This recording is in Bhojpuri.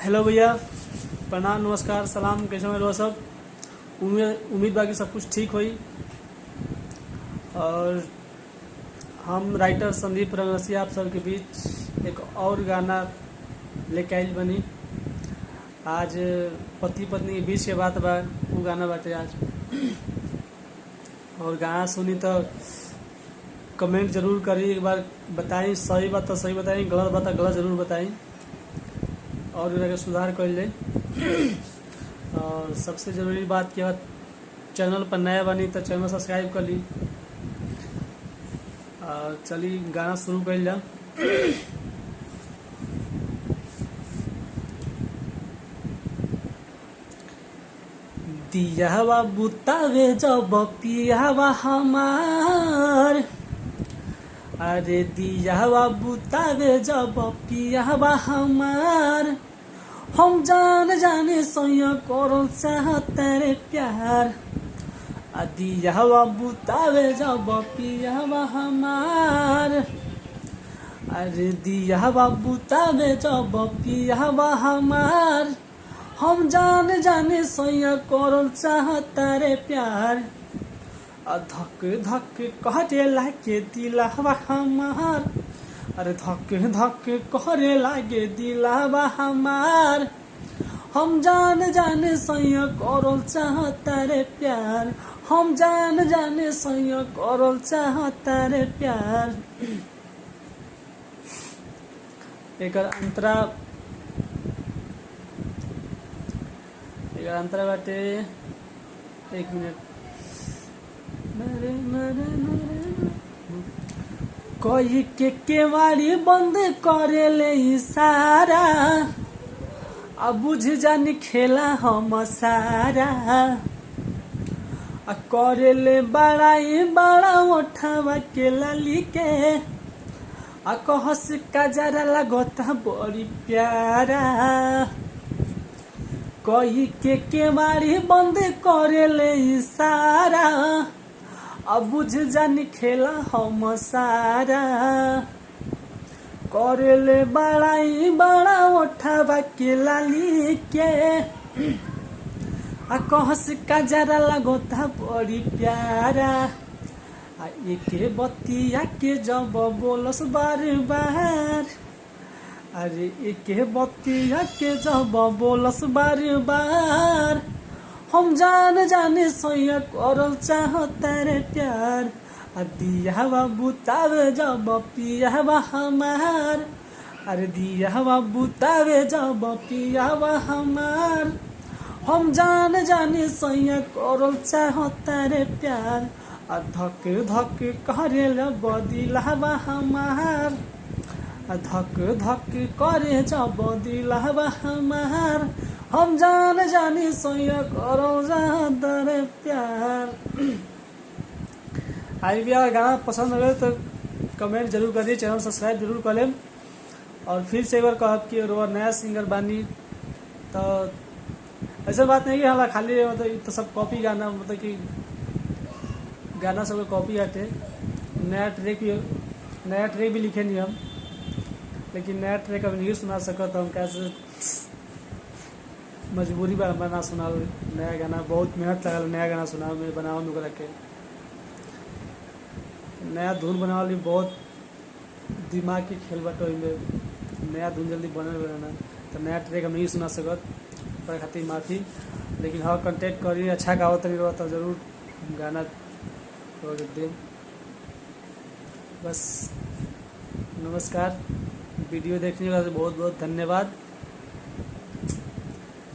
हेलो भैया, प्रणाम, नमस्कार, सलाम। कैसे हो सब? उम्मीद बा कि सब कुछ ठीक होई। और हम राइटर संदीप रंगरसिया आप सबके बीच एक और गाना लेके आइल बनी। आज पति पत्नी के बीच के बात बा, वो गाना बाटे आज। और गाना सुनी तो कमेंट जरूर करी, एक बार बताई सही बात तो सही बताई, गलत बात तो गलत जरूर बताई और एकरा सुधार कइल जाए। और सबसे ज़रूरी बात कि अगर चैनल पर नया बनी तो चैनल सब्सक्राइब कर ली। और चलिए गाना शुरू कइल जा। दियावा बुतावे जब पियावा हमार, अरे दियावा बुतावे जब पियावा हमार, हम जान जाने सोया करो चाहते रे प्यार। दियावा बुतावे जब पियावा हमार, अरे दियावा बुतावे जब पियावा हमार, हम जान जाने सोया करो चाहते रे प्यार। धक धक कहरे लागे दिलावा हमार, अरे धक धक कहरे लागे दिलावा हमार, हम जान जाने सैया करल चाहता रे प्यार, हम जान जाने सैया करल चाहता रे प्यार। एकर अंतरा बाटे। एक मिनट। कोई के केवाड़ी बंद करे ले इशारा, अब बुझ जानी खेला हम सारा। करे ले बड़ा उठावा के लाली के, कहस का जरा लगता बड़ी प्यारा। कोई के केवाड़ी बंद करे ले इशारा, अब बुझ जानी खेला हम सारा। करे ले बड़ा उठावा के लाली के, कहस का जरा लगता बड़ी प्यारा। एके बतिया के जब बोलस बार बार, अरे एके बतिया के जब बोलस बार बार, हम जान जाने सोया करल चाहता रे प्यार। दियावा बुतावे जब पियावा हमार, अरे दियावा बुतावे जब पियावा हमार, हम जान जाने सोया करल चाहता रे प्यार। धक धक करे दिलावा हमार, धक धक करे जब दिलावा हमार, हम जान जानी सोया करो चाहता रे प्यार। आई भी अगर गाना पसंद हो तो कमेंट जरूर करिए, चैनल सब्सक्राइब जरूर कर लें। और फिर से एक बार कहब कि और नया सिंगर बानी तो ऐसा बात नहीं कि हाँ खाली मतलब तो सब कॉपी गाना, मतलब कि गाना सब कॉपी आते। नया ट्रैक भी लिखे नहीं हम, लेकिन नया ट्रैक अभी नहीं सुना सका तो हम कैसे मजबूरी बा ना सुना। नया गाना बहुत मेहनत लगल, नया गाना सुना में बनाओ में के नया धुन बनावल बहुत दिमाग के खेल बाटे। में नया धुन जल्दी बनल ना तो नया ट्रैक हम नहीं सुना सकत, पर खातिर माफ़ी। लेकिन हाँ कंटेक्ट करी, अच्छा गावत रही तो ज़रूर गाना दे। बस नमस्कार, वीडियो देखने के लिए बहुत बहुत धन्यवाद।